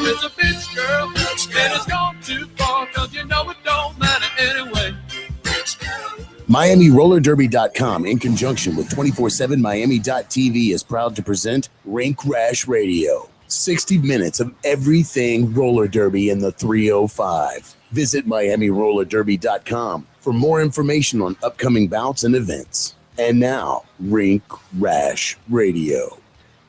if it's a bitch, girl, and it's gone too far, cause you know it don't matter anyway. MiamiRollerDerby.com, in conjunction with 247Miami.tv, is proud to present Rink Rash Radio. 60 minutes of everything roller derby in the 305. Visit MiamiRollerDerby.com for more information on upcoming bouts and events. And now, Rink Rash Radio.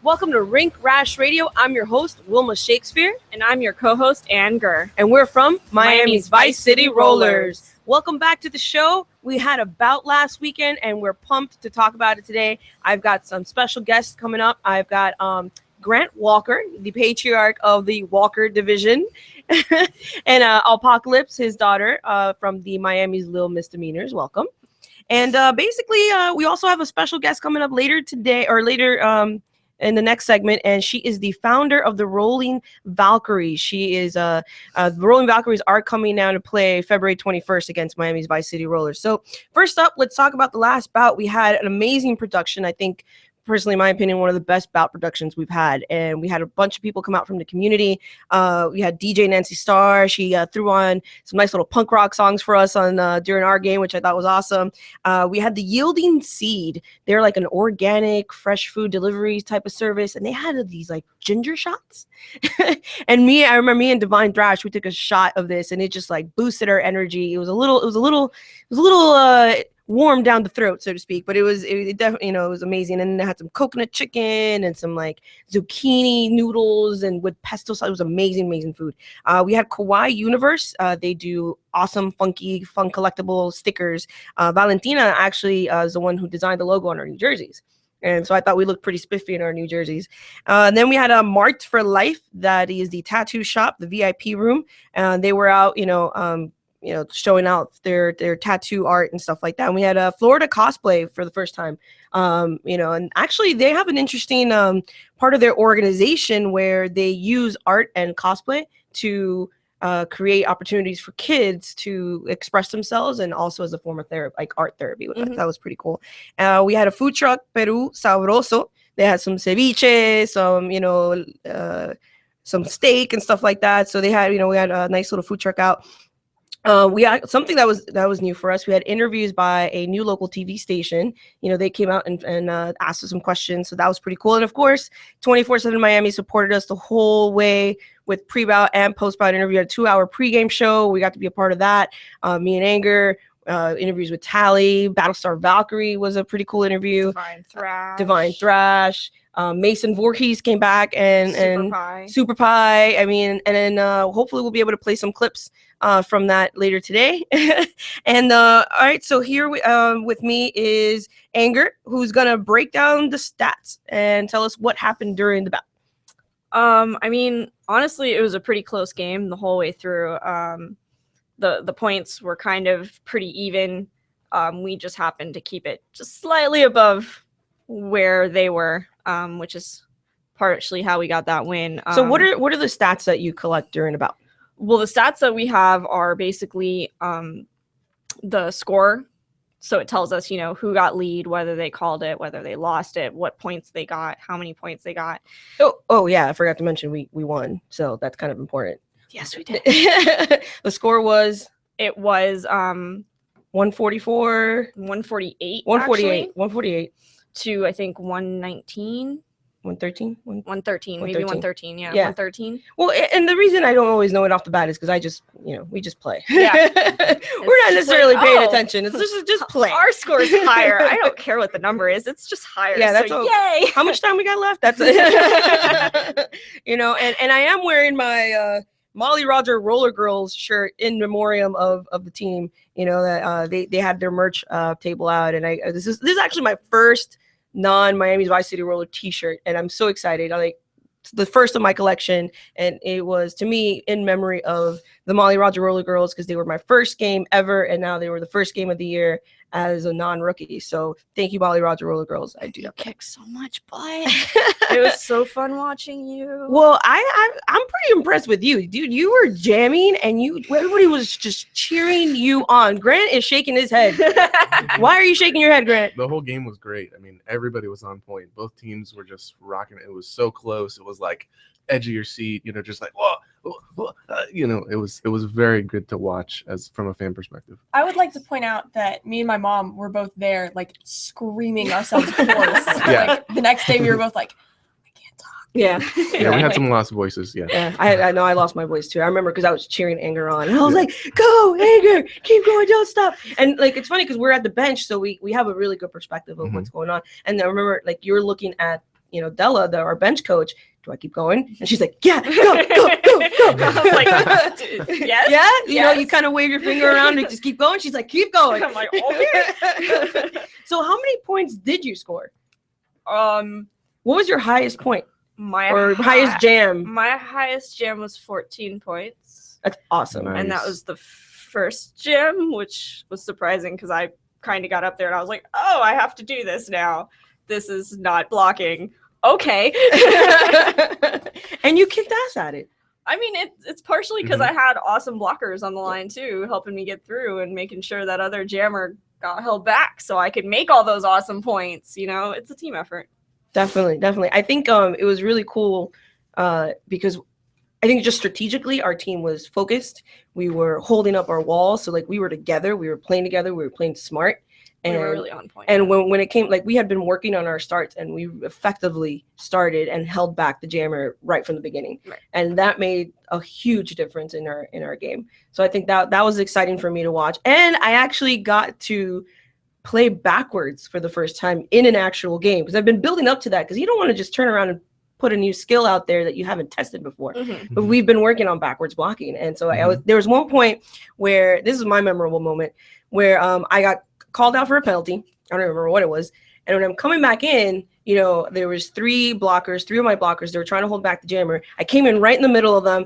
Welcome to Rink Rash Radio. I'm your host, Wilma Shakespeare. And I'm your co-host, Ann Gurr. And we're from Miami's Vice City Rollers. Welcome back to the show. We had a bout last weekend, and we're pumped to talk about it today. I've got some special guests coming up. I've got Grant Walker, the patriarch of the Walker division, and Apocalypse, his daughter, from the Miami's Little Misdemeanors. Welcome. And basically, we also have a special guest coming up later today, or later in the next segment, and she is the founder of the Rolling Valkyries. She is the Rolling Valkyries are coming down to play February 21st against Miami's Vice City Rollers. So first up, let's talk about the last bout. We had an amazing production. I think, personally, in my opinion, one of the best bout productions we've had. And we had a bunch of people come out from the community. We had DJ Nancy Starr. She threw on some nice little punk rock songs for us on during our game, which I thought was awesome. We had the Yielding Seed. They're like an organic, fresh food delivery type of service. And they had these like ginger shots. And I remember me and Divine Thrash, we took a shot of this and it just like boosted our energy. It was a little warm down the throat, so to speak, but it definitely, it was amazing. And it had some coconut chicken and some like zucchini noodles and with pesto sauce. It was amazing food. We had Kawaii Universe. They do awesome, fun collectible stickers. Valentina actually is the one who designed the logo on our New Jerseys. And so I thought we looked pretty spiffy in our New Jerseys. And then we had a Marked for Life. That is the tattoo shop, the VIP room. And they were out, showing out their tattoo art and stuff like that. And we had a Florida cosplay for the first time, and actually they have an interesting part of their organization where they use art and cosplay to create opportunities for kids to express themselves and also as a form of therapy, like art therapy. Mm-hmm. That was pretty cool. We had a food truck, Peru Sabroso. They had some ceviche, some steak and stuff like that. So they had, we had a nice little food truck out. We had something that was new for us. We had interviews by a new local TV station. They came out and asked us some questions. So that was pretty cool. And of course, 247 Miami supported us the whole way with pre-bout and post-bout interview. We had a 2-hour pregame show. We got to be a part of that. Me and Anger, interviews with Tally. Battlestar Valkyrie was a pretty cool interview. Divine Thrash. Mason Voorhees came back and Super Pie. I mean, and then hopefully we'll be able to play some clips from that later today. And all right, so here with me is Anger, who's gonna break down the stats and tell us what happened during the bout. I mean, honestly, it was a pretty close game the whole way through. The points were kind of pretty even. We just happened to keep it just slightly above where they were, which is partially how we got that win. So what are the stats that you collect during a bout? Well, the stats that we have are basically the score. So it tells us, who got lead, whether they called it, whether they lost it, what points they got, how many points they got. Oh yeah, I forgot to mention we won. So that's kind of important. Yes, we did. The score was? It was 144. 148. 148. To, I think, 119. 113? 113, maybe 113, yeah. 113. Well, and the reason I don't always know it off the bat is because I just, we just play. Yeah. We're not necessarily paying attention. It's just play. Our score is higher. I don't care what the number is. It's just higher. Yeah, that's yay. How much time we got left? That's it. And I am wearing my Moll Rogers Roller Girls shirt in memoriam of the team. That they had their merch table out, and this is actually my first non-Miami's Vice City Roller t-shirt, and I'm so excited. It's the first of my collection, and it was, to me, in memory of the Moll Rogers Roller Girls, because they were my first game ever, and now they were the first game of the year as a non-rookie. So thank you, Moll Rogers Roller Girls. I do kick so much butt. It was so fun watching you. Well, I'm pretty impressed with you, dude. You were jamming, and everybody was just cheering you on. Grant is shaking his head. Why are you shaking your head, Grant? The whole game was great. I mean, everybody was on point. Both teams were just rocking it. It was so close. It was like edge of your seat, just like, whoa, it was very good to watch from a fan perspective. I would like to point out that me and my mom were both there, like screaming ourselves hoarse. Yeah. Like the next day we were both like, I can't talk. Yeah. Yeah, we had some lost voices. Yeah. Yeah, I know I lost my voice too. I remember because I was cheering Anger on, and I was like, "Go, Anger! Keep going, don't stop!" And like it's funny because we're at the bench, so we have a really good perspective of what's going on. And I remember like you're looking at Della, our bench coach. Do I keep going? And she's like, "Yeah, go." I was like, yes. Yeah, you kind of wave your finger around and just keep going. She's like, "Keep going." I'm like, okay. So how many points did you score? What What was your highest point or my highest jam? My highest jam was 14 points. That's awesome. Nice. And that was the first jam, which was surprising because I kind of got up there and I was like, oh, I have to do this now. This is not blocking. Okay. And you kicked ass at it. I mean, it's partially because I had awesome blockers on the line too, helping me get through and making sure that other jammer got held back so I could make all those awesome points. It's a team effort. Definitely. I think it was really cool because I think just strategically our team was focused. We were holding up our wall, so like we were together, we were playing together, we were playing smart. And we were really on point. And when it came, like we had been working on our starts and we effectively started and held back the jammer right from the beginning. Right. And that made a huge difference in our game. So I think that was exciting for me to watch. And I actually got to play backwards for the first time in an actual game because I've been building up to that because you don't want to just turn around and put a new skill out there that you haven't tested before. But we've been working on backwards blocking. And so there was one point where this is my memorable moment where I got called out for a penalty. I don't remember what it was. And when I'm coming back in, there was three of my blockers. They were trying to hold back the jammer. I came in right in the middle of them,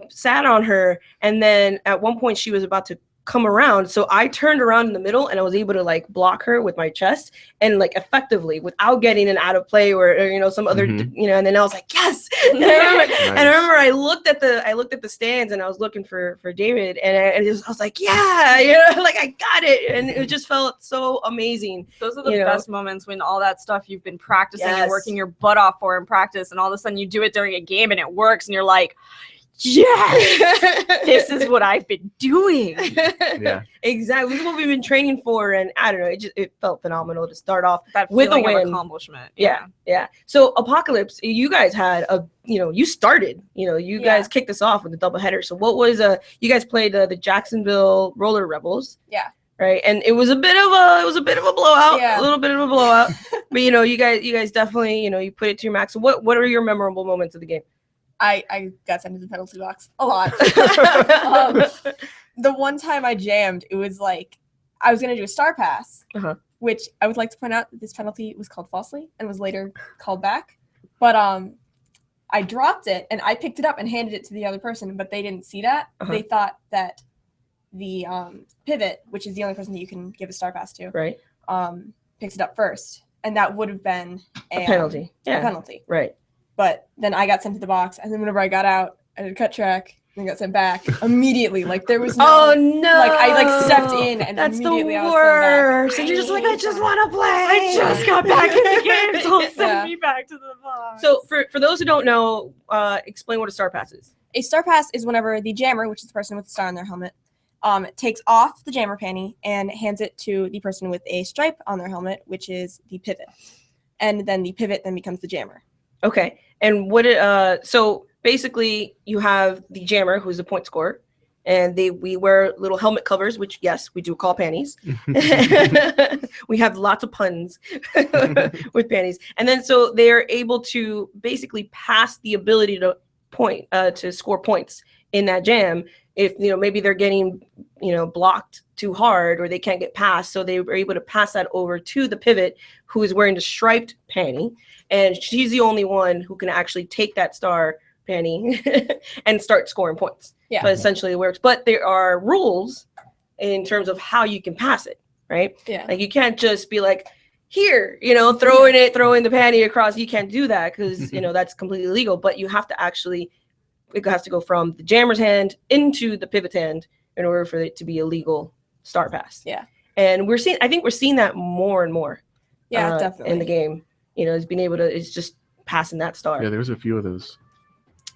sat on her. And then at one point she was about to come around. So I turned around in the middle and I was able to like block her with my chest and like effectively without getting an out of play or some other, and then I was like, yes. And I remember I looked at the stands and I was looking for David and I was like, yeah, like I got it. And it just felt so amazing. Those are the best moments when all that stuff you've been practicing and working your butt off for in practice. And all of a sudden you do it during a game and it works and you're like, yes, this is what I've been doing. Yeah, exactly. This is what we've been training for, and I don't know. It felt phenomenal to start off that with a win, accomplishment. Yeah. So Apocalypse, you guys had you started. You guys kicked us off with a doubleheader. So what was you guys played the Jacksonville Roller Rebels? Yeah. Right, and it was a bit of a blowout, a little bit of a blowout. But you guys definitely you put it to your max. So what are your memorable moments of the game? I got sent to the penalty box a lot. The one time I jammed, it was like I was going to do a star pass, which I would like to point out that this penalty was called falsely and was later called back. But I dropped it and I picked it up and handed it to the other person, but they didn't see that. They thought that the pivot, which is the only person that you can give a star pass to, right, picks it up first. And that would have been a penalty. A penalty. Right. But then I got sent to the box, and then whenever I got out, I did a cut track, and got sent back immediately. Like there was no. Oh no! Like I stepped in, and that's immediately the I was worst. sent back. And you're just like, I just want to play. I just got back in the game. Don't send me back to the box. So for those who don't know, explain what a star pass is. A star pass is whenever the jammer, which is the person with the star on their helmet, takes off the jammer panty and hands it to the person with a stripe on their helmet, which is the pivot, and then the pivot then becomes the jammer. Okay. And so basically you have the jammer who's the point scorer and we wear little helmet covers, which yes, we do call panties. We have lots of puns with panties. And then so they're able to basically pass the ability to score points in that jam. If, maybe they're getting, blocked too hard or they can't get past. So they were able to pass that over to the pivot who is wearing the striped panty. And she's the only one who can actually take that star panty and start scoring points. Yeah. But essentially it works. But there are rules in terms of how you can pass it, right? Yeah. Like you can't just be like, here, throwing the panty across. You can't do that because, that's completely illegal. But you have to actually, it has to go from the jammer's hand into the pivot's hand in order for it to be a legal star pass. Yeah. And I think we're seeing that more and more. Yeah, definitely. In the game. It's being able to, it's just passing that star. Yeah, there's a few of those.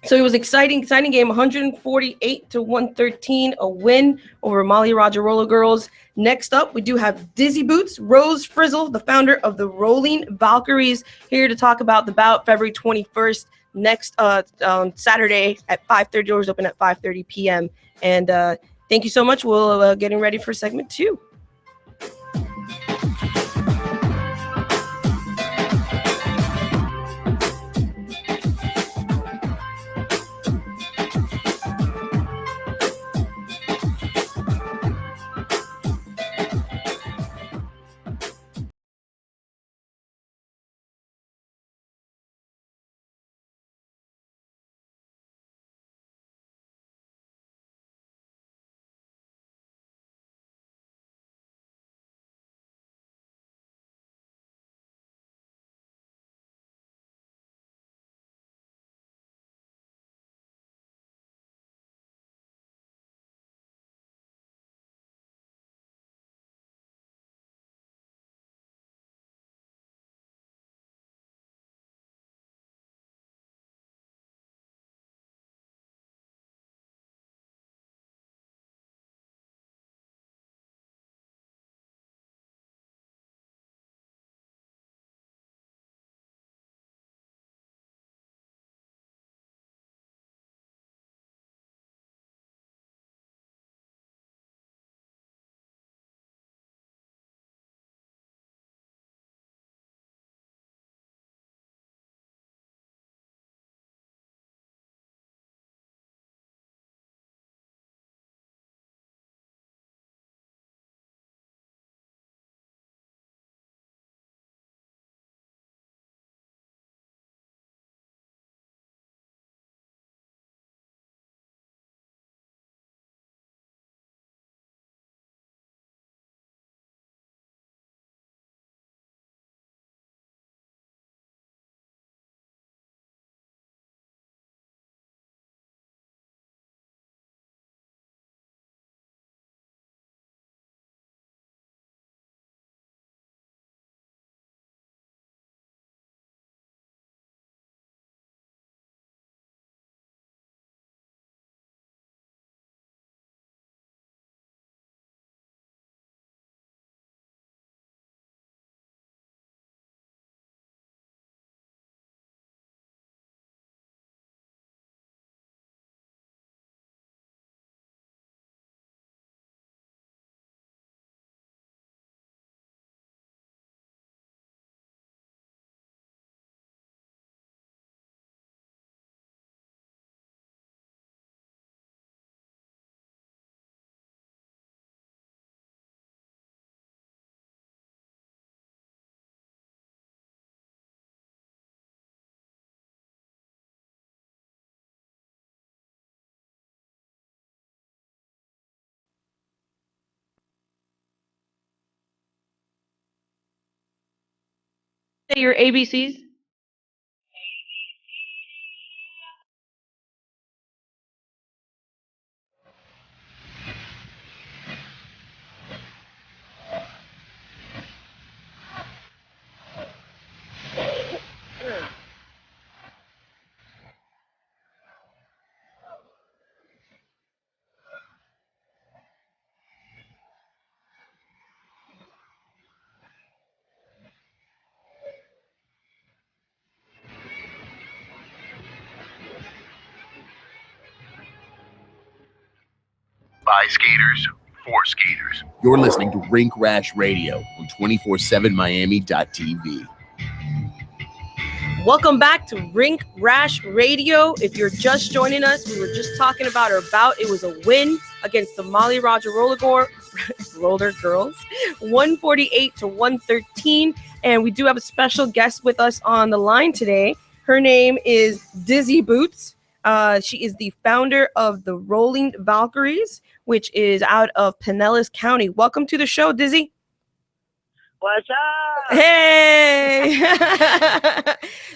So it was exciting game, 148 to 113, a win over Molly Roger Roller Girls. Next up, we do have Dizzy Boots, Rose Frizzle, the founder of the Rolling Valkyries, here to talk about the bout February 21st, next Saturday at 5:30. Doors open at 5:30 p.m. And thank you so much. We'll getting ready for segment 2. Say your ABCs. By skaters, for skaters. You're listening to Rink Rash Radio on 247miami.tv. Welcome back to Rink Rash Radio. If you're just joining us, we were just talking about our bout. It was a win against the Molly Roger Roller Girls, 148 to 113. And we do have a special guest with us on the line today. Her name is Dizzy Boots. She is the founder of the Rolling Valkyries, which is out of Pinellas County. Welcome to the show, Dizzy. What's up? Hey.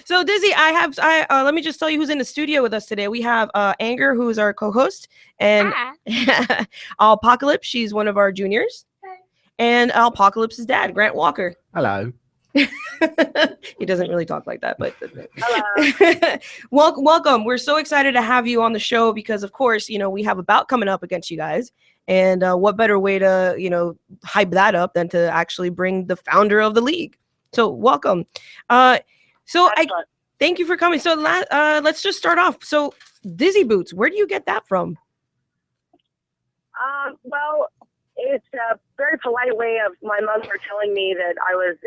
So Dizzy, let me just tell you who's in the studio with us today. We have Anger, who is our co-host, and Apocalypse. She's one of our juniors, and Apocalypse's dad, Grant Walker. Hello. He doesn't really talk like that, but Hello. welcome. We're so excited to have you on the show because, of course, we have a bout coming up against you guys. And what better way to, hype that up than to actually bring the founder of the league. So welcome. Thank you for coming. So let's just start off. So Dizzy Boots, where do you get that from? Well, it's a very polite way of my mother telling me that I was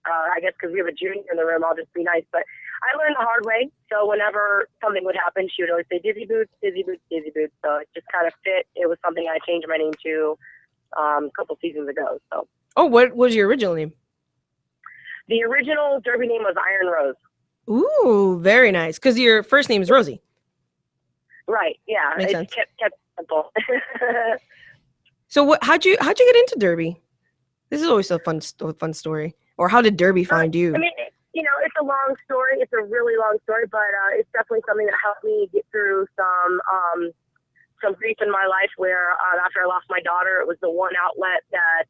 I guess because we have a junior in the room, I'll just be nice. But I learned the hard way. So whenever something would happen, she would always say, Dizzy Boots, Dizzy Boots, Dizzy Boots. So it just kind of fit. It was something I changed my name to a couple seasons ago. So. Oh, what was your original name? The original Derby name was Iron Rose. Ooh, very nice. Because your first name is Rosie. Right. Yeah. Makes it's sense. kept simple. So how'd you get into Derby? This is always a fun story. Or how did Derby find you? I mean, it's a long story. It's a really long story, but it's definitely something that helped me get through some grief in my life. Where after I lost my daughter, it was the one outlet that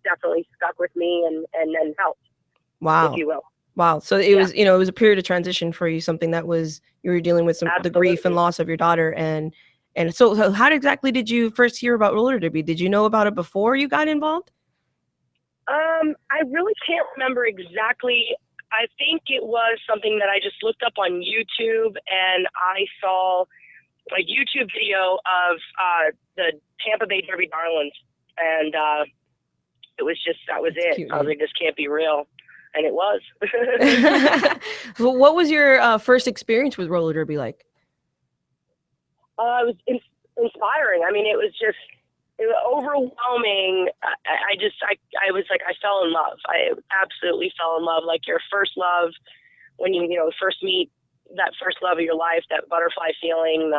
definitely stuck with me and helped. Wow. If you will. Wow. So it was, it was a period of transition for you, something that was, you were dealing with the grief and loss of your daughter. And so how exactly did you first hear about roller derby? Did you know about it before you got involved? I really can't remember exactly. I think it was something that I just looked up on YouTube, and I saw a YouTube video of the Tampa Bay Derby Darlings, and that was it. Cute, I was like, this can't be real. And it was. Well, what was your first experience with roller derby like? It was inspiring. I mean, it was overwhelming. I was like, I fell in love. I absolutely fell in love. Like your first love, when you first meet that first love of your life, that butterfly feeling,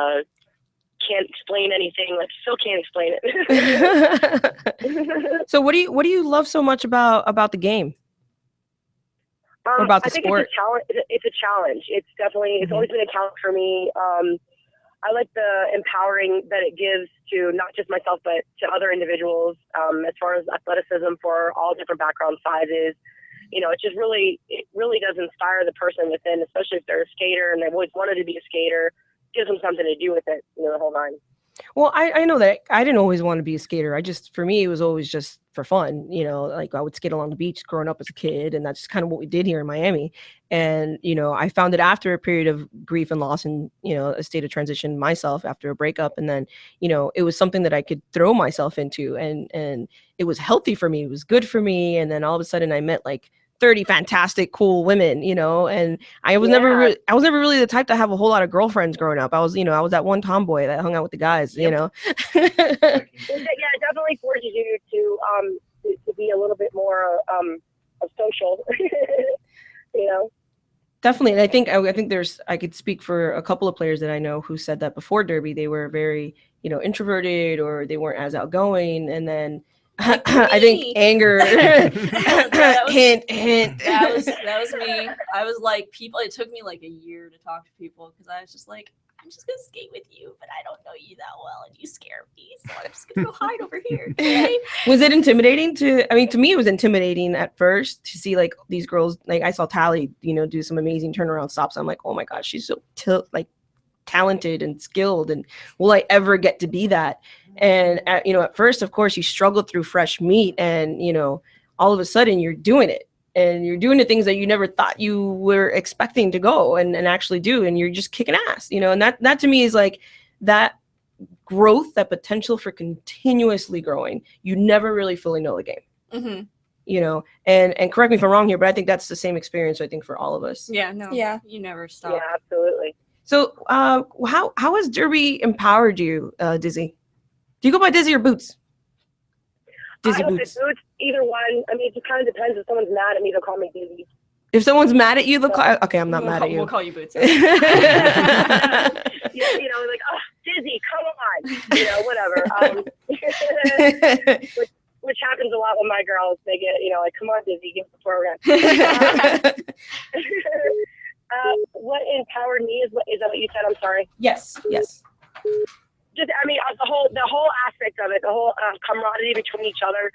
can't explain anything. Like still can't explain it. So what do you love so much about the game? Or about the sport? It's a challenge. It's definitely, it's always been a challenge for me. I like the empowering that it gives to not just myself, but to other individuals, as far as athleticism for all different background sizes. It really does inspire the person within, especially if they're a skater and they've always wanted to be a skater. It gives them something to do with it, the whole nine. Well, I know that I didn't always want to be a skater. For me, it was always just for fun. Like I would skate along the beach growing up as a kid, and that's kind of what we did here in Miami. And, I found it after a period of grief and loss and, a state of transition myself after a breakup. And then, it was something that I could throw myself into, and it was healthy for me. It was good for me. And then all of a sudden I met like 30 fantastic, cool women, and I was never really the type to have a whole lot of girlfriends growing up. I was that one tomboy that hung out with the guys, Yeah, it definitely forces you to be a little bit more of social, Definitely. And I think I could speak for a couple of players that I know who said that before Derby, they were very, introverted or they weren't as outgoing. And then I think anger, hint. That was me. I was like, it took me like a year to talk to people because I was just like, I'm just going to skate with you, but I don't know you that well and you scare me. So I'm just going to go hide over here. Okay? Was it intimidating to me, it was intimidating at first to see like these girls, like I saw Tally, do some amazing turnaround stops. I'm like, oh my gosh, she's so talented and skilled, and will I ever get to be that? And at first, of course, you struggled through fresh meat, and all of a sudden you're doing it, and you're doing the things that you never thought you were expecting to go and actually do, and you're just kicking ass, and that to me is like that growth, that potential for continuously growing. You never really fully know the game. And correct me if I'm wrong here, but I think that's the same experience, I think, for all of us. Yeah, no, yeah, you never stop. Yeah, absolutely. So how has Derby empowered you, Dizzy? Do you go by Dizzy or Boots? Dizzy Boots. Boots, either one. I mean, it kind of depends. If someone's mad at me, they'll call me Dizzy. If someone's mad at you, okay, I'm not mad at you. We'll call you Boots. Like, oh, Dizzy, come on. Whatever. Which happens a lot with my girls. They get, like, come on, Dizzy, give us the program. What empowered me is that what you said? I'm sorry. Yes. just, I mean, the whole aspect of it, the whole camaraderie between each other,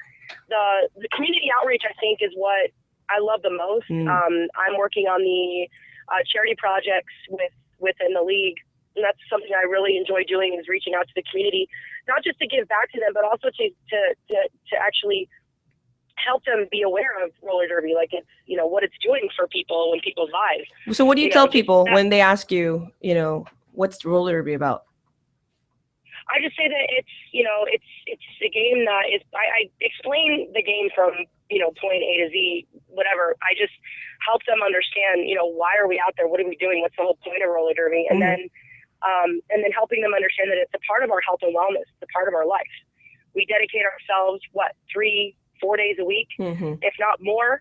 the community outreach, I think, is what I love the most. I'm working on the charity projects within the league, and that's something I really enjoy doing, is reaching out to the community, not just to give back to them, but also to actually help them be aware of roller derby, like it's, you know, what it's doing for people in people's lives. So what do you tell people when they ask you, you know, what's roller derby about? I just say that it's, you know, it's a game that is, I explain the game from, you know, point A to Z, whatever. I just help them understand, you know, why are we out there? What are we doing? What's the whole point of roller derby? And then helping them understand that it's a part of our health and wellness. It's a part of our life. We dedicate ourselves, 3-4 days a week, if not more,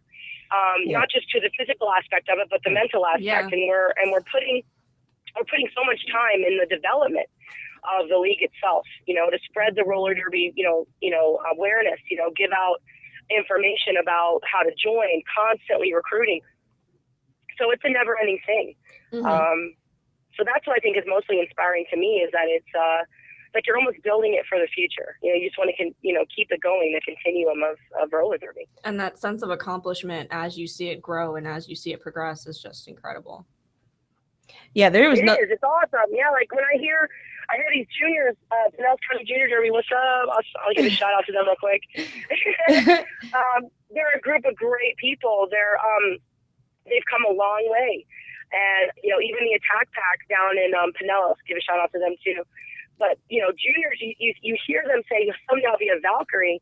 not just to the physical aspect of it, but the mental aspect. And we're putting so much time in the development of the league itself, you know, to spread the roller derby, awareness, you know, give out information about how to join, constantly recruiting. So it's a never ending thing. So that's what I think is mostly inspiring to me, is that it's like you're almost building it for the future. You know, you just want to, keep it going, the continuum of roller derby. And that sense of accomplishment as you see it grow and as you see it progress is just incredible. Yeah, It's awesome. Yeah, like when I hear these juniors, Pinellas County Junior Derby, what's up? I'll give a shout out to them real quick. They're a group of great people. They've come a long way. And, you know, even the attack pack down in Pinellas, give a shout out to them too. But, you know, juniors, you hear them say, someday I'll be a Valkyrie.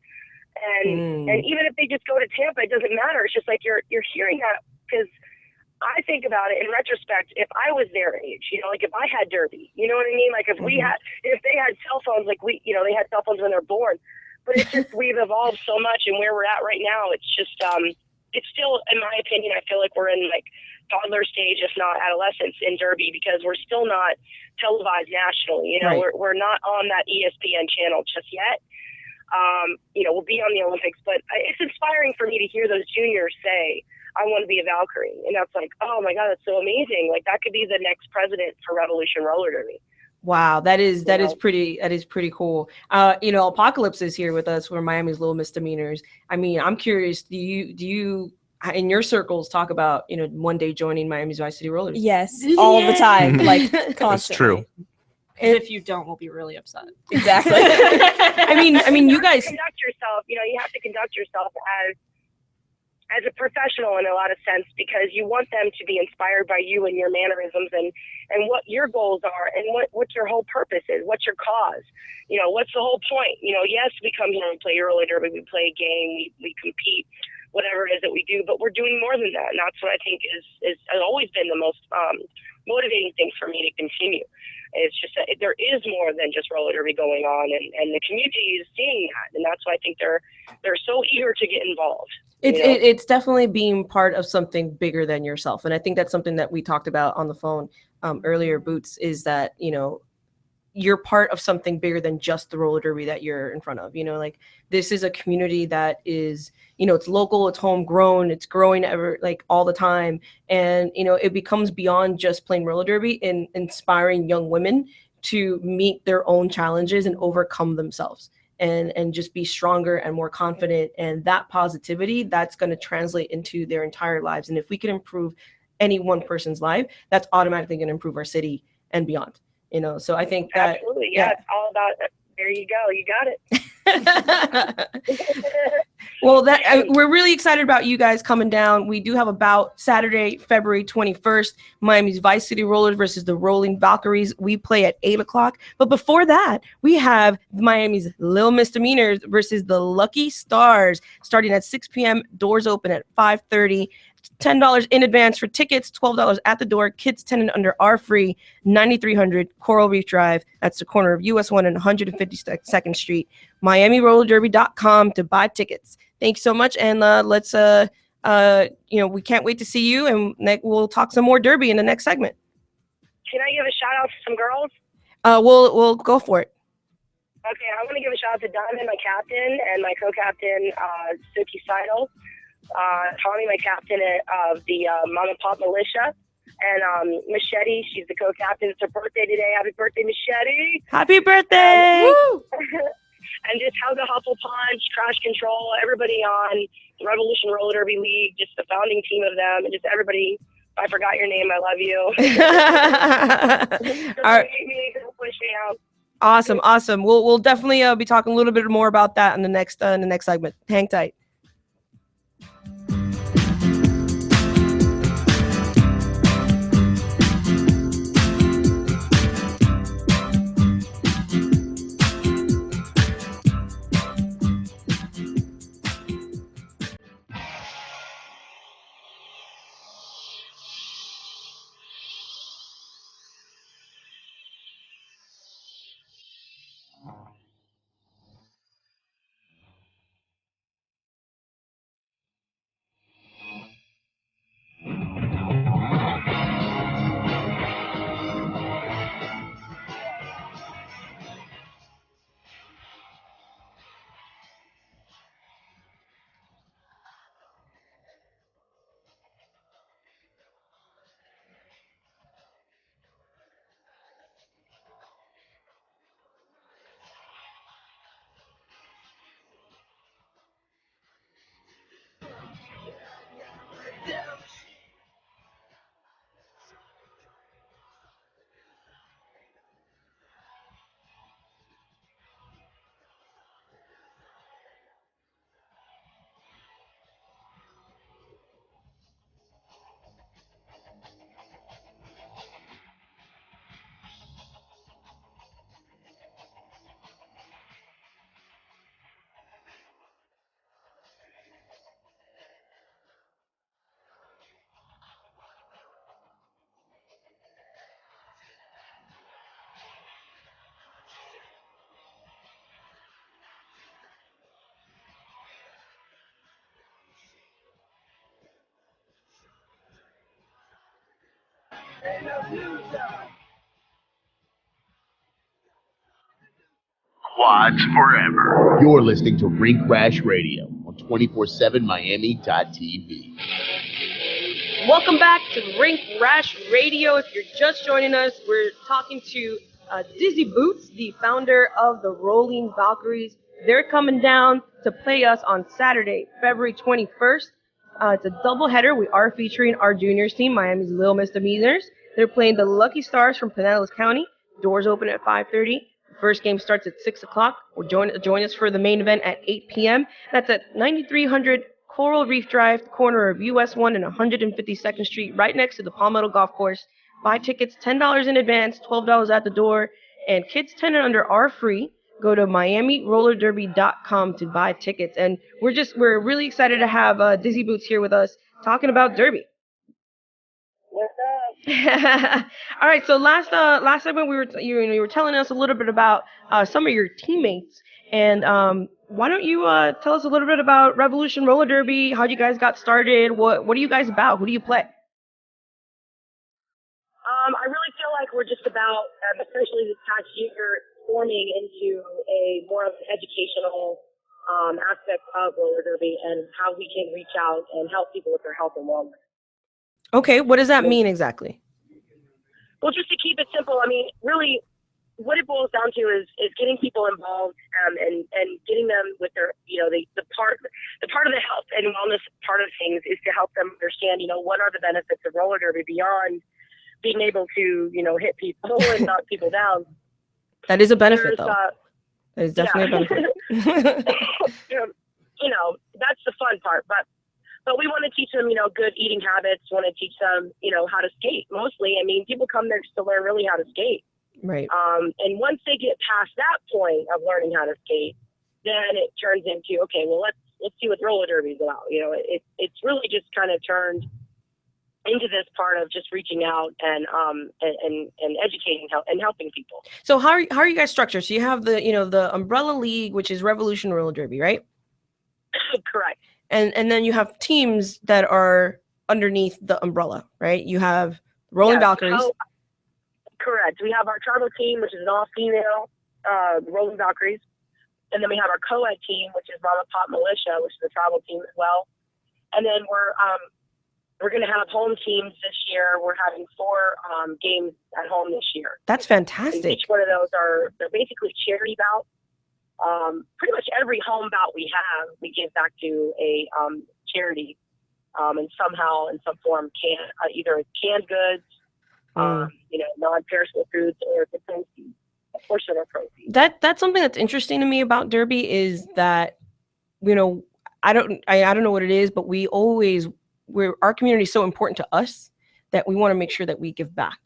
And even if they just go to Tampa, it doesn't matter. It's just like you're hearing that, because I think about it in retrospect, if I was their age, you know, like if I had derby, you know what I mean? Like if they had cell phones, like they had cell phones when they're born. But it's just, we've evolved so much, and where we're at right now, it's just, it's still, in my opinion, I feel like we're in like toddler stage, if not adolescence, in derby, because we're still not televised nationally. You know, we're not on that ESPN channel just yet. We'll be on the Olympics, but it's inspiring for me to hear those juniors say, I want to be a Valkyrie. And that's like, oh my God, that's so amazing. Like that could be the next president for Revolution Roller Derby. Wow, that is pretty cool. Apocalypse is here with us for Miami's Little Misdemeanors. I mean, I'm curious, do you in your circles talk about, you know, one day joining Miami's Vice City Rollers? Yes, all the time, like constantly. That's true. And if you don't, we'll be really upset. Exactly. I mean, you guys conduct yourself. You know, you have to conduct yourself as a professional in a lot of sense, because you want them to be inspired by you and your mannerisms and what your goals are and what your whole purpose is, what's your cause, you know, what's the whole point. You know, yes, we come here and play roller derby, we play a game, we compete, whatever it is that we do, but we're doing more than that. And that's what I think has always been the most motivating thing for me to continue. It's just that there is more than just roller derby going on, and the community is seeing that, and that's why I think they're so eager to get involved. It's definitely being part of something bigger than yourself, and I think that's something that we talked about on the phone earlier, Boots, is that, you know, you're part of something bigger than just the roller derby that you're in front of. You know, like this is a community that is, you know, it's local, it's homegrown, it's growing all the time. And, you know, it becomes beyond just playing roller derby and inspiring young women to meet their own challenges and overcome themselves and just be stronger and more confident. And that positivity, that's going to translate into their entire lives. And if we can improve any one person's life, that's automatically going to improve our city and beyond. You know, so I think that absolutely, yeah, it's all about. There you go, you got it. Well, we're really excited about you guys coming down. We do have a bout Saturday, February 21st, Miami's Vice City Rollers versus the Rolling Valkyries. We play at 8:00. But before that, we have Miami's Little Misdemeanors versus the Lucky Stars, starting at 6 p.m. Doors open at 5:30. $10 in advance for tickets, $12 at the door. Kids 10 and under are free. 9300 Coral Reef Drive. That's the corner of US 1 and 152nd Street. MiamiRollerDerby.com to buy tickets. Thanks so much, and let's we can't wait to see you, and we'll talk some more derby in the next segment. Can I give a shout out to some girls? We'll go for it. Okay, I want to give a shout out to Diamond, my captain, and my co-captain, Suki Seidel. Tommy, my captain of the Mom and Pop Militia, And Machete, she's the co-captain. It's her birthday today. Happy birthday, Machete. Happy birthday! And just Helga Hufflepunch, Crash Control, everybody on the Revolution Roller Derby League, just the founding team of them, and just everybody. If I forgot your name, I love you. All right. Push me out. Awesome. We'll definitely be talking a little bit more about that in the next segment. Hang tight. Quads forever. You're listening to Rink Rash Radio on 247miami.tv. Welcome back to Rink Rash Radio. If you're just joining us, we're talking to Dizzy Boots, the founder of the Rolling Valkyries. They're coming down to play us on Saturday, February 21st. It's a doubleheader. We are featuring our juniors team, Miami's Little Misdemeanors. They're playing the Lucky Stars from Pinellas County. Doors open at 5:30. The first game starts at 6 o'clock. Join us for the main event at 8 p.m. That's at 9300 Coral Reef Drive, corner of US 1 and 152nd Street, right next to the Palmetto Golf Course. Buy tickets $10 in advance, $12 at the door, and kids 10 and under are free. Go to MiamiRollerDerby.com to buy tickets. And we're really excited to have Dizzy Boots here with us talking about Derby. What's up? All right. So last segment you were telling us a little bit about some of your teammates, and why don't you tell us a little bit about Revolution Roller Derby? How you guys got started? What are you guys about? Who do you play? I really feel like we're just about, especially this past year, forming into a more of an educational aspect of roller derby and how we can reach out and help people with their health and wellness. Okay, what does that mean exactly? Well, just to keep it simple, I mean, really, what it boils down to is getting people involved and getting them with their, the part of the health and wellness part of things is to help them understand, what are the benefits of roller derby beyond being able to, hit people and knock people down. That is a benefit, though. That is definitely a benefit. That's the fun part, but we want to teach them, good eating habits, want to teach them, how to skate mostly. I mean, people come there just to learn really how to skate. Right. And once they get past that point of learning how to skate, then it turns into, okay, well, let's see what roller derby is about. It's really just kind of turned into this part of just reaching out and educating and helping people. So how are you guys structured? So you have the umbrella league, which is Revolution Roller Derby, right? Correct. And then you have teams that are underneath the umbrella, right? You have Rolling Valkyries. Correct. We have our tribal team, which is an all-female Rolling Valkyries. And then we have our co-ed team, which is Mama Pop Militia, which is a tribal team as well. And then we're We're going to have home teams this year. We're having 4 games at home this year. That's And fantastic. each one of those they're basically charity bouts. Pretty much every home bout we have, we give back to a charity, and somehow in some form either canned goods, non-perishable foods, or the proceeds, a portion of proceeds. That's something that's interesting to me about Derby is that, I don't know what it is, but our community is so important to us that we want to make sure that we give back.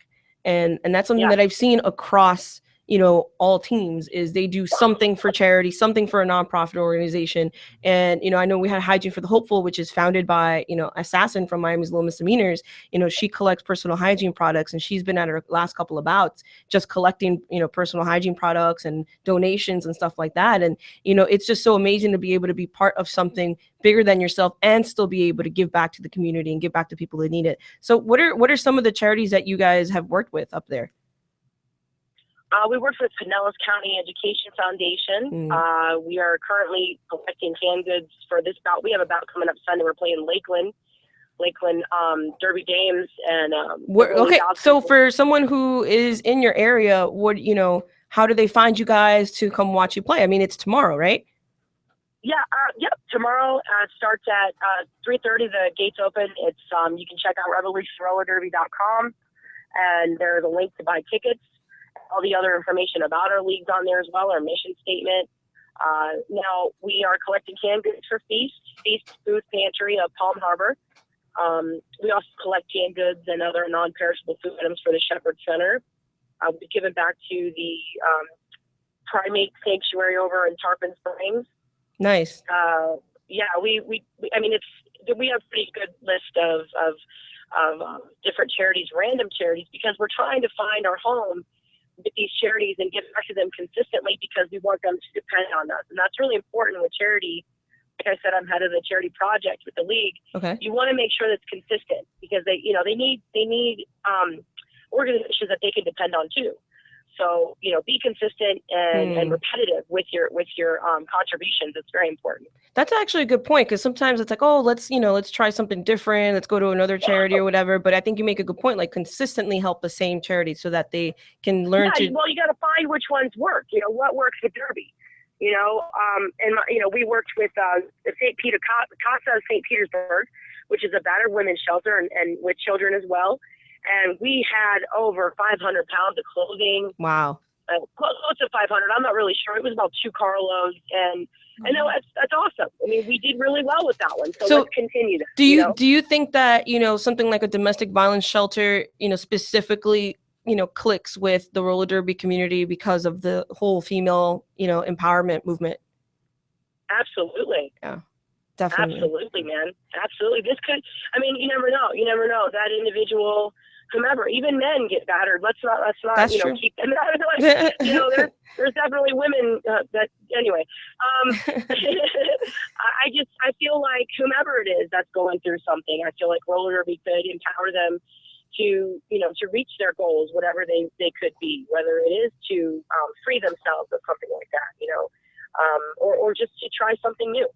And that's something that I've seen across, all teams is they do something for charity, something for a nonprofit organization. And, I know we had Hygiene for the Hopeful, which is founded by, Assassin from Miami's Low Misdemeanors. She collects personal hygiene products, and she's been at her last couple of bouts just collecting, personal hygiene products and donations and stuff like that. And, it's just so amazing to be able to be part of something bigger than yourself and still be able to give back to the community and give back to people that need it. So what are some of the charities that you guys have worked with up there? We work with Pinellas County Education Foundation. We are currently collecting canned goods for this bout. We have a bout coming up Sunday. We're playing Lakeland Derby Dames. And okay, so for someone who is in your area, how do they find you guys to come watch you play? I mean, it's tomorrow, right? Yeah, tomorrow starts at 3:30. The gates open. It's you can check out revolutionrollerderby.com, and there's a link to buy tickets. All the other information about our leagues on there as well, our mission statement. Now we are collecting canned goods for Feast Food Pantry of Palm Harbor. We also collect canned goods and other non-perishable food items for the Shepherd Center. We've given back to the primate sanctuary over in Tarpon Springs. Nice. We have a pretty good list of different charities, random charities, because we're trying to find our home with these charities and give back to them consistently because we want them to depend on us. And that's really important with charity. Like I said, I'm head of the charity project with the league. Okay. You want to make sure that's consistent because they need organizations that they can depend on too. So, be consistent and repetitive with your contributions. It's very important. That's actually a good point, because sometimes it's like, oh, let's try something different. Let's go to another charity or whatever. But I think you make a good point, like consistently help the same charity so that they can learn to. Well, you got to find which ones work. What works with Derby. We worked with the St. Peter Casa of St. Petersburg, which is a battered women's shelter and with children as well. And we had over 500 pounds of clothing. Wow. Close to 500. I'm not really sure. It was about 2 carloads. And I know that's awesome. I mean, we did really well with that one. So let's continue that. Do you think that, something like a domestic violence shelter, specifically, clicks with the roller derby community because of the whole female, empowerment movement? Absolutely. Yeah. Definitely. Absolutely, man. Absolutely. You never know. You never know. That individual, whomever, even men get battered. Let's not true. keep them out. There's definitely women that anyway. I feel like whomever it is that's going through something, I feel like roller derby could empower them to reach their goals, whatever they could be, whether it is to free themselves or something like that, or just to try something new.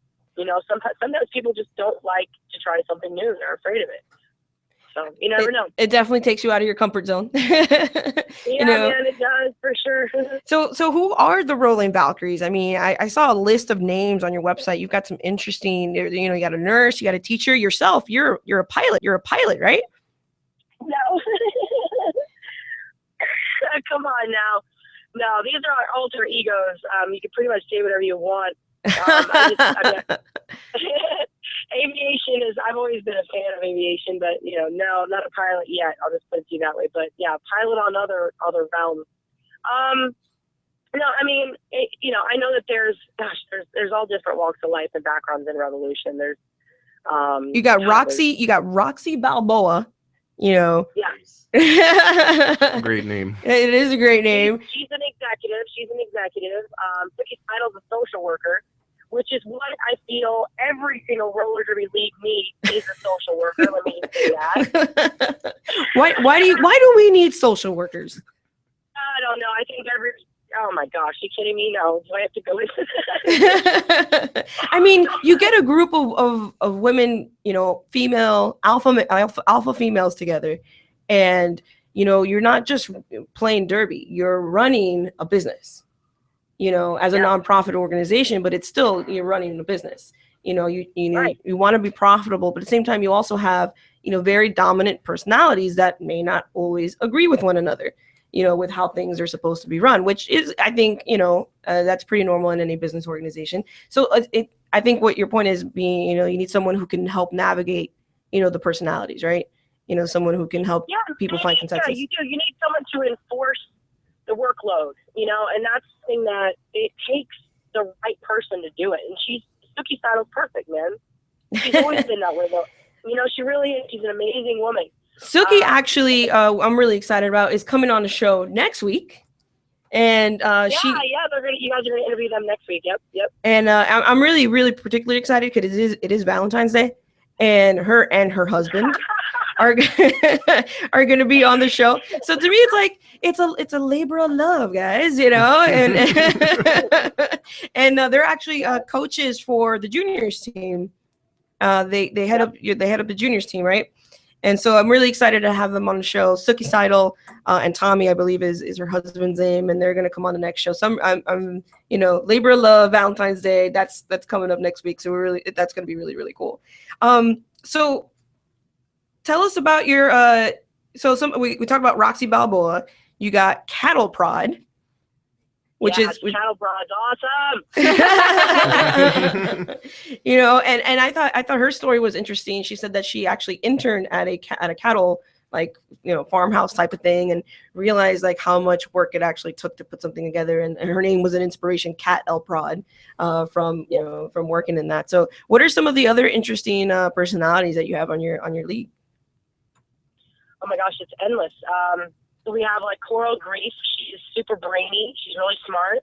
Sometimes people just don't like to try something new. They're afraid of it. So you never know. It definitely takes you out of your comfort zone. Man, it does for sure. So who are the Rolling Valkyries? I mean, I saw a list of names on your website. You've got some interesting, you got a nurse, you got a teacher, yourself. You're a pilot. You're a pilot, right? No. Come on now. No, these are our alter egos. You can pretty much say whatever you want. Aviation I've always been a fan of aviation, but no, not a pilot yet. I'll just put it to you that way. But yeah, pilot on other realms. No, I mean, I know that there's all different walks of life and backgrounds in Revolution. There's you got Roxy Balboa. Yeah. Great name. It is a great name. She's an executive. Took his title as a social worker, which is what I feel every single roller derby league needs is a social worker. Let me say that. Why do we need social workers? I don't know. I think Oh my gosh, you kidding me? No, do I have to go into that? I mean, you get a group of women, female alpha females together, and you're not just playing derby, you're running a business, as a nonprofit organization, but it's still, you're running a business. Right. You want to be profitable, but at the same time you also have very dominant personalities that may not always agree with one another, with how things are supposed to be run, which is, I think, that's pretty normal in any business organization. So I think what your point is being, you need someone who can help navigate, the personalities, right? Someone who can help people find consensus. Yeah, you do. You need someone to enforce the workload, and that's the thing that it takes the right person to do it. And Suki Sato's perfect, man. She's always been that way, though. She really is. She's an amazing woman. Suki, actually, I'm really excited about, is coming on the show next week, and you guys are gonna interview them next week. Yep. And I'm really, really particularly excited because it is Valentine's Day, and her husband are going to be on the show. So to me, it's like it's a labor of love, guys. And and they're actually coaches for the juniors team. They head up the juniors team, right? And so I'm really excited to have them on the show. Suki Seidel and Tommy, I believe, is her husband's name, and they're going to come on the next show. So I'm labor of love, Valentine's Day. That's coming up next week. So that's going to be really, really cool. So tell us about your we talked about Roxy Balboa. You got Cattle Prod, Cattle Prod's awesome. And I thought her story was interesting. She said that she actually interned at a cattle farmhouse type of thing, and realized like how much work it actually took to put something together. And her name was an inspiration, Cat El Prod, from working in that. So what are some of the other interesting personalities that you have on your league? Oh my gosh, it's endless. We have like Coral Grief. She's super brainy. She's really smart.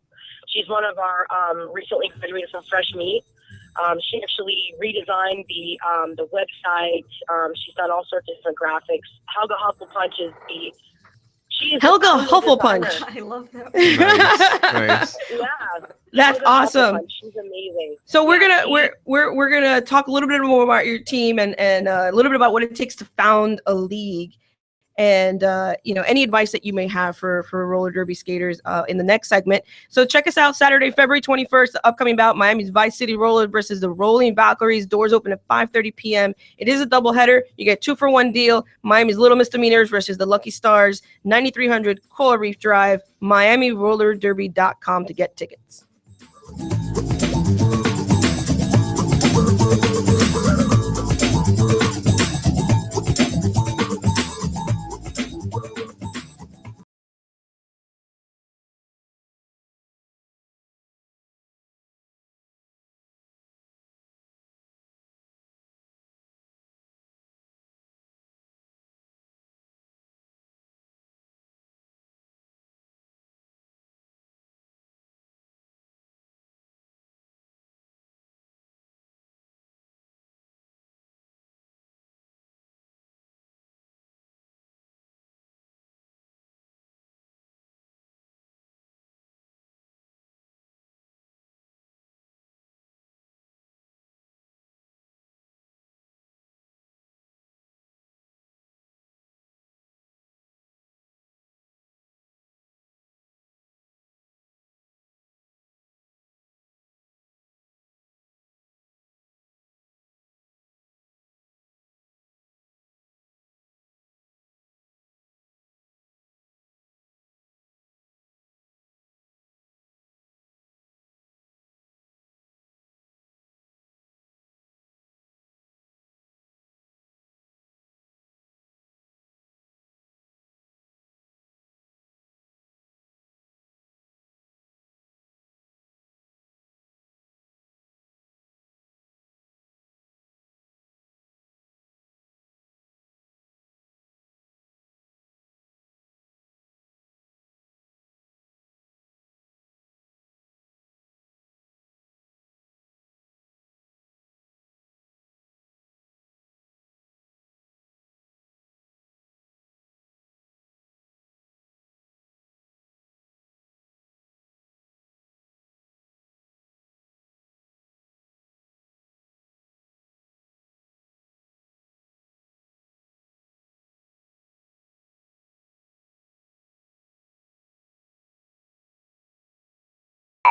She's one of our recently graduated from Fresh Meat. She actually redesigned the website. She's done all sorts of different graphics. Helga Hufflepunch is Helga Hufflepunch. I love that. Nice. Yeah, that's Helga awesome. Hufflepunch. She's amazing. So we're gonna talk a little bit more about your team and a little bit about what it takes to found a league. And any advice that you may have for roller derby skaters in the next segment. So check us out Saturday, February 21st, the upcoming bout, Miami's Vice City Rollers versus the Rolling Valkyries. Doors open at 5:30 p.m. It is a doubleheader. You get 2-for-1 deal. Miami's Little Misdemeanors versus the Lucky Stars, 9300 Coral Reef Drive, MiamiRollerDerby.com to get tickets.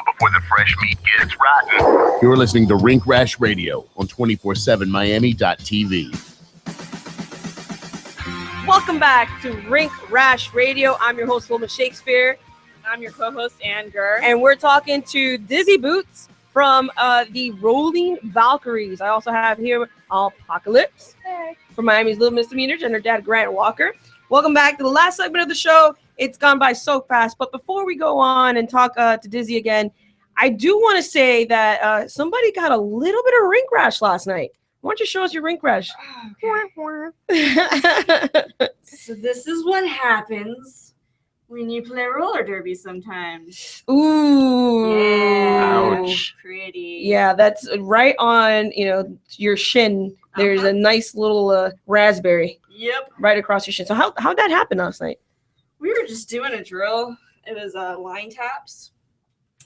Before the fresh meat gets rotten. You're listening to Rink Rash Radio on 247miami.tv. Welcome back to Rink Rash Radio. I'm your host, Wilma Shakespeare. I'm your co-host, Ann Gurr. And we're talking to Dizzy Boots from the Rolling Valkyries. I also have here Apocalypse from Miami's Little Misdemeanors and her dad, Grant Walker. Welcome back to the last segment of the show. It's gone by so fast. But before we go on and talk to Dizzy again, I do want to say that somebody got a little bit of rink rash last night. Why don't you show us your rink rash? So this is what happens when you play roller derby sometimes. Ooh. Yeah. Ouch. Pretty. Yeah, that's right on, your shin. There's a nice little raspberry Yep. right across your shin. So how'd that happen last night? We were just doing a drill. It was line taps.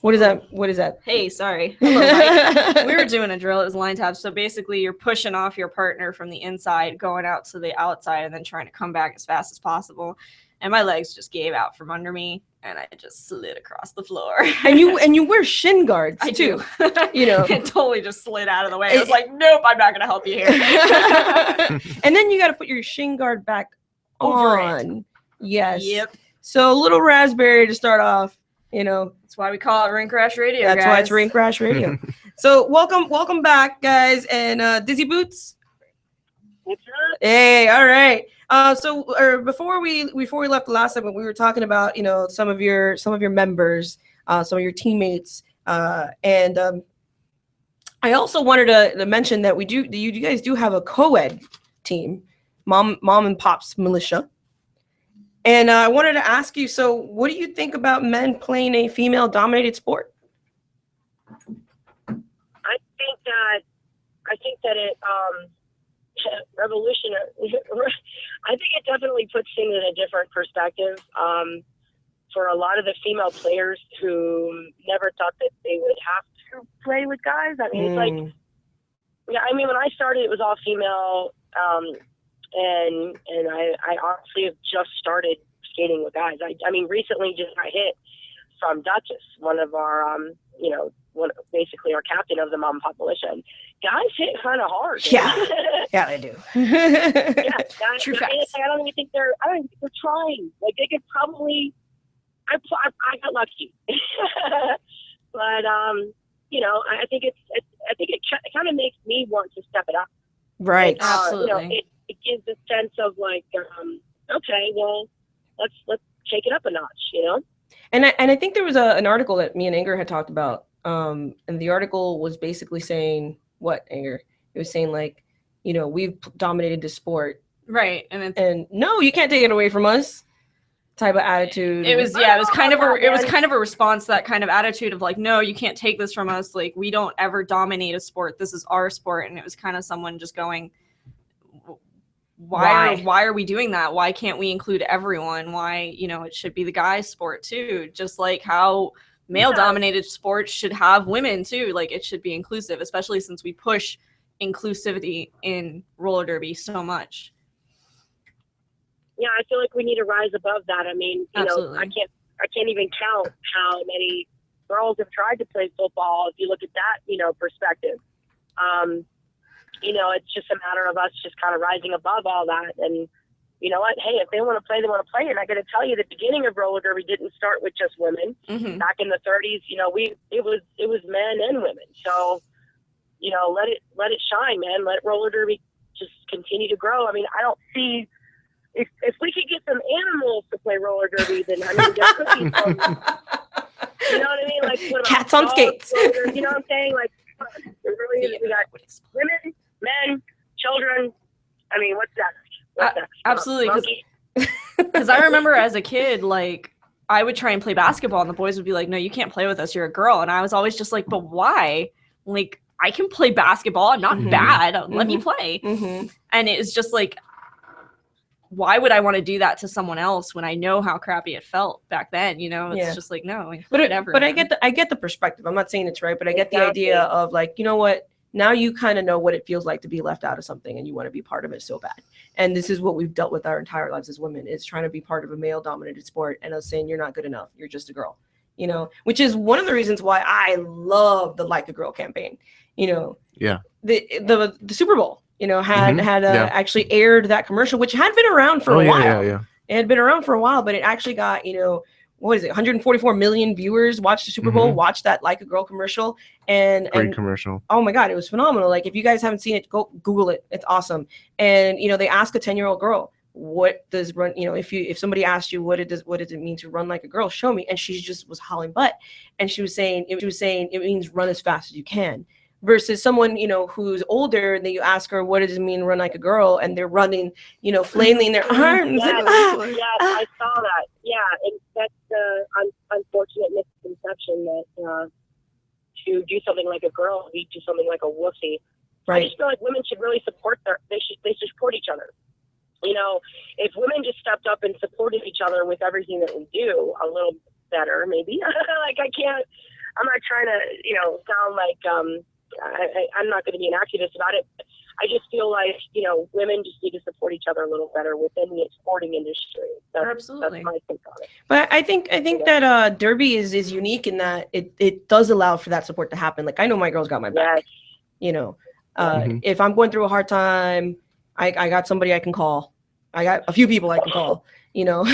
What is that? Hey, sorry. Hello, Mike. We were doing a drill. It was line taps. So basically, you're pushing off your partner from the inside, going out to the outside, and then trying to come back as fast as possible. And my legs just gave out from under me, and I just slid across the floor. And you wear shin guards I too. do. It totally just slid out of the way. I was like, nope, I'm not going to help you here. And then you got to put your shin guard back Over it. on. Yes. Yep. So a little raspberry to start off. That's why we call it Rink Rash Radio. That's why it's Rink Rash Radio. So welcome back, guys, and Dizzy Boots. Hey, all right. Before we left the last segment, we were talking about some of your members, some of your teammates, and I also wanted to mention that you guys do have a co-ed team, mom and pop's militia. And I wanted to ask you, so what do you think about men playing a female-dominated sport? I think that it revolutionary. I think it definitely puts things in a different perspective. For a lot of the female players who never thought that they would have to play with guys. I mean, it's like, yeah. I mean, when I started, it was all female, and I honestly have just started skating with guys. I mean, recently just got hit from Duchess, one of our, basically our captain of the mom and pop militia. Guys hit kind of hard. Yeah, yeah, they do. Guys, True facts. I don't even think they're trying. Like they could probably. I got lucky, but I think it kind of makes me want to step it up. Right. Absolutely. It gives a sense of like, okay, well, let's take it up a notch, And I think there was an article that me and Anger had talked about, and the article was basically saying what, Anger? It was saying like, we've dominated the sport, Right. and no, you can't take it away from us. Type of attitude. It was kind of a response to that kind of attitude of like, no, you can't take this from us. Like, we don't ever dominate a sport. This is our sport. And it was kind of someone just going, why are we doing that? Why can't we include everyone? Why, it should be the guys' sport too. Just like how male dominated sports should have women too. Like, it should be inclusive, especially since we push inclusivity in roller derby so much. Yeah, I feel like we need to rise above that. I mean, Absolutely. I can't even count how many girls have tried to play football. If you look at that, perspective, it's just a matter of us just kind of rising above all that. And you know what? Hey, if they want to play, they want to play. And I got to tell you, the beginning of roller derby didn't start with just women. Mm-hmm. Back in the 30s, it was men and women. So, let it shine, man. Let roller derby just continue to grow. I mean, I don't see. If we could get some animals to play roller derby, then there could be some. You know what I mean? Like what about Cats on skates. You know what I'm saying? Like really, we got women, men, children. I mean, what's that? Absolutely. Because I remember as a kid, like I would try and play basketball, and the boys would be like, "No, you can't play with us. You're a girl." And I was always just like, "But why? Like I can play basketball. I'm not bad. Let me play." Mm-hmm. And it was just like, why would I want to do that to someone else when I know how crappy it felt back then? It's just like, no, whatever. But I get the perspective. I'm not saying it's right, but I get the idea of like, you know what? Now you kind of know what it feels like to be left out of something, and you want to be part of it so bad. And this is what we've dealt with our entire lives as women, is trying to be part of a male-dominated sport, and us saying you're not good enough, you're just a girl. you know, which is one of the reasons why I love the Like a Girl campaign. You know, the Super Bowl, you know, had actually aired that commercial, which had been around for a while. It had been around for a while, but it actually got, you know, what is it? 144 million viewers watched the Super Bowl, watched that Like a Girl commercial, and commercial. Oh my God, it was phenomenal. Like, if you guys haven't seen it, go Google it. It's awesome. And you know, they ask a 10-year-old girl, what does run? You know, if somebody asked you what does it mean to run like a girl, show me. And she just was howling butt, and she was saying it means run as fast as you can. Versus someone, you know, who's older, and then you ask her, what does it mean run like a girl? And they're running, you know, flailing their arms. Yes, I saw that. Yeah, and that's the unfortunate misconception that to do something like a girl, you do something like a wussy. Right. I just feel like women should really support they should support each other. You know, if women just stepped up and supported each other with everything that we do a little better, maybe. Like, I'm not trying to, you know, sound like I'm not going to be an activist about it. I just feel like, you know, women just need to support each other a little better within the sporting industry. Absolutely. That's my take on it. But I think that Derby is unique in that it does allow for that support to happen. Like, I know my girls got my back. You know, if I'm going through a hard time, I got somebody I can call. I got a few people I can call. You know,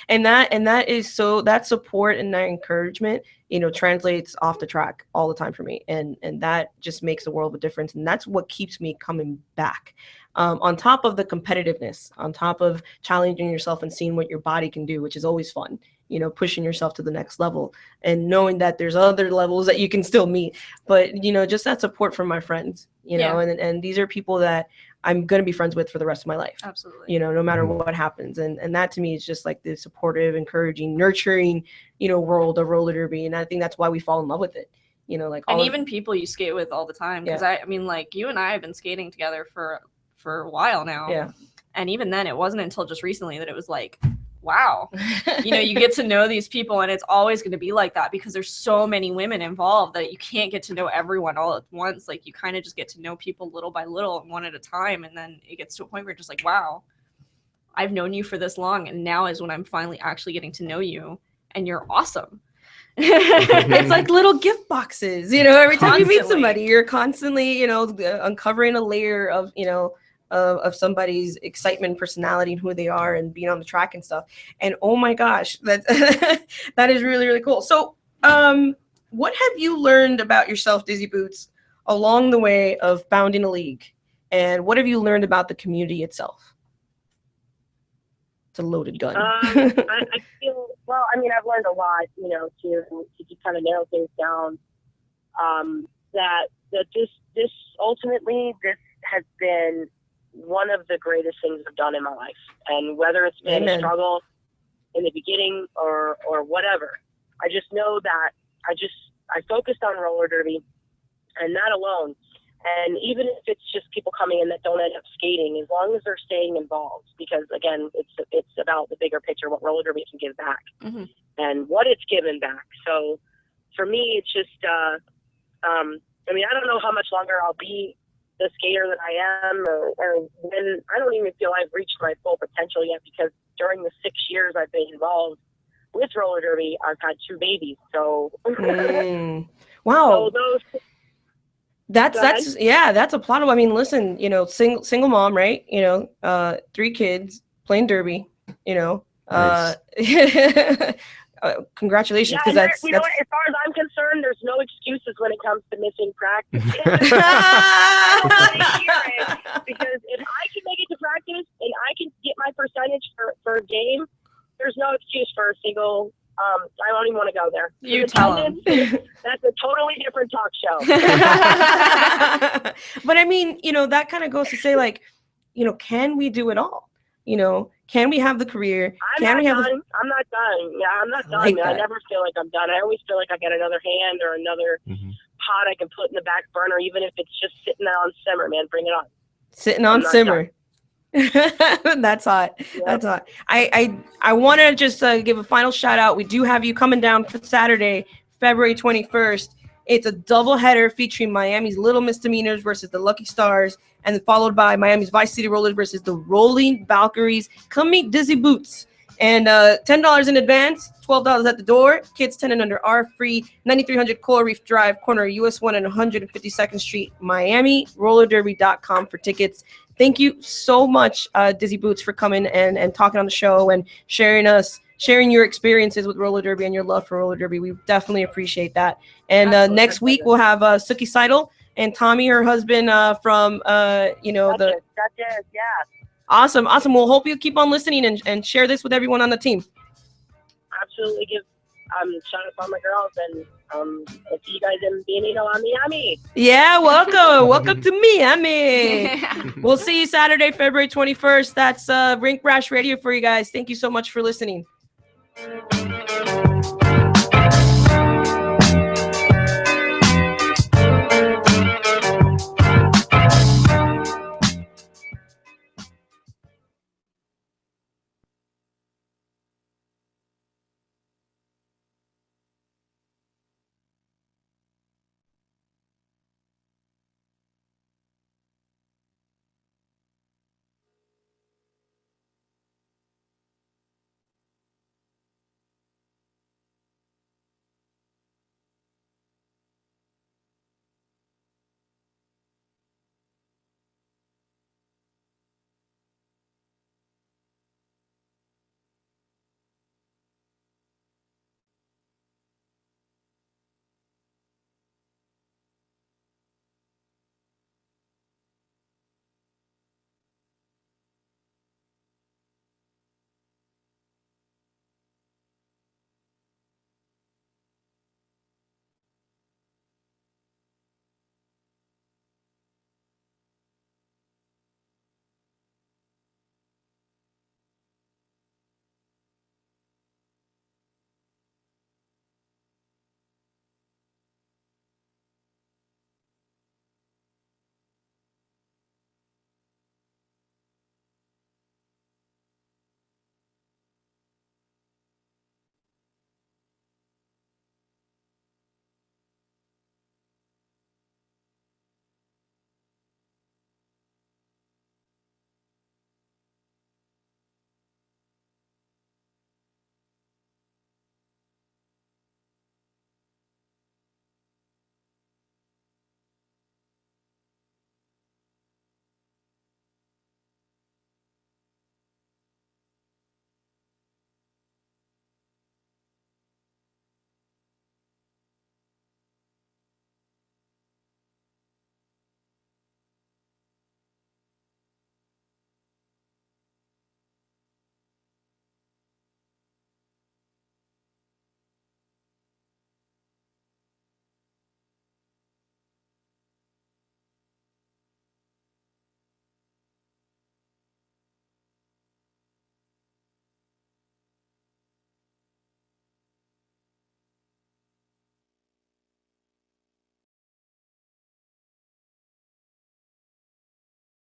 and that is so that support and that encouragement, you know, translates off the track all the time for me, and that just makes a world of difference, and that's what keeps me coming back. On top of the competitiveness, on top of challenging yourself and seeing what your body can do, which is always fun, you know, pushing yourself to the next level and knowing that there's other levels that you can still meet. But, you know, just that support from my friends, you know, and these are people that I'm going to be friends with for the rest of my life. Absolutely. You know, no matter what happens. And that to me is just like the supportive, encouraging, nurturing, you know, world of roller derby. And I think that's why we fall in love with it. You know, like, and even people you skate with all the time. Because I mean, like, you and I have been skating together for a while now. Yeah. And even then, it wasn't until just recently that it was like, wow, you know, you get to know these people, and it's always going to be like that because there's so many women involved that you can't get to know everyone all at once. Like, you kind of just get to know people little by little and one at a time. And then it gets to a point where you're just like, wow, I've known you for this long. And now is when I'm finally actually getting to know you, and you're awesome. It's like little gift boxes, you know, every time you meet somebody, you're constantly, you know, uncovering a layer of, you know, of somebody's excitement, personality, and who they are, and being on the track and stuff. And oh my gosh, that that is really, really cool. So what have you learned about yourself, Dizzy Boots, along the way of founding a league? And what have you learned about the community itself? It's a loaded gun. I feel, well, I mean, I've learned a lot, you know, to kind of narrow things down. That this ultimately, this has been one of the greatest things I've done in my life. And whether it's been a struggle in the beginning or whatever, I just know that I focused on roller derby and that alone. And even if it's just people coming in that don't end up skating, as long as they're staying involved, because again, it's about the bigger picture, what roller derby can give back and what it's given back. So for me, it's just, I mean, I don't know how much longer I'll be the skater that I am, or when. I don't even feel I've reached my full potential yet, because during the 6 years I've been involved with roller derby, I've had 2 babies. So wow. So that's applaudable. I mean, listen, you know, single mom, right? You know, 3 kids, playing derby, you know, nice. Because know, as far as I'm concerned, there's no excuses when it comes to missing practice. Because if I can make it to practice and I can get my percentage for a game, there's no excuse for a single. I don't even want to go there. You tell them. That's a totally different talk show. But I mean, you know, that kind of goes to say, like, you know, can we do it all? You know, can we have the career? I'm not done. Yeah, I'm not done. I never feel like I'm done. I always feel like I got another hand or another pot I can put in the back burner, even if it's just sitting there on simmer, man. Bring it on. Sitting on simmer. That's hot. Yep. That's hot. I want to just give a final shout out. We do have you coming down for Saturday, February 21st. It's a doubleheader featuring Miami's Little Misdemeanors versus the Lucky Stars, and followed by Miami's Vice City Rollers versus the Rolling Valkyries. Come meet Dizzy Boots And $10 in advance, $12 at the door. Kids 10 and under are free. 9300 Coral Reef Drive, corner US 1 and 152nd Street, Miami. RollerDerby.com for tickets. Thank you so much, Dizzy Boots, for coming and talking on the show and sharing your experiences with roller derby and your love for roller derby. We definitely appreciate that. And next week we'll have Suki Seidel and Tommy, her husband, from Gotcha, yeah. Awesome. We'll hope you keep on listening and share this with everyone on the team. Absolutely. Give shout out to all my girls, and I'll see you guys in Bienito on Miami. Yeah, welcome to Miami. We'll see you Saturday, February 21st. That's Rink Rash Radio for you guys. Thank you so much for listening.